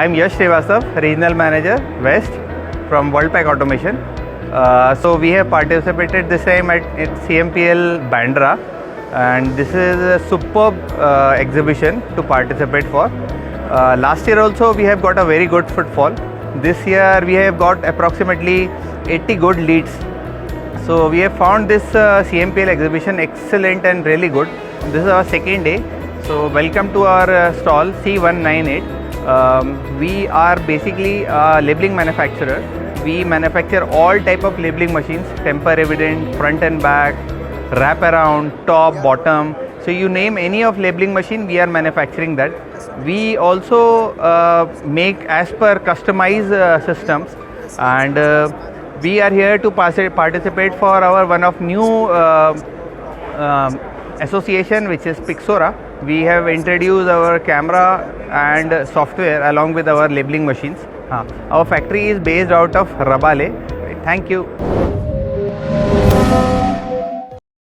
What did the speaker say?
I'm Yash Srivastav, Regional Manager West from Worldpack Automation. So we have participated this time at CMPL Bandra, and this is a superb exhibition to participate for. Last year also we have got a very good footfall. This year we have got approximately 80 good leads. So we have found this CMPL exhibition excellent and really good. This is our second day. So welcome to our stall C198. We are basically a labeling manufacturer. We manufacture all type of labeling machines, temper evident, front and back, wrap around, top, bottom. So you name any of labeling machine, we are manufacturing that. We also make as per customized systems, and we are here to participate for our one of new association, which is Pixora. We have introduced our camera and software along with our labeling machines. Our factory is based out of Rabale. Thank you.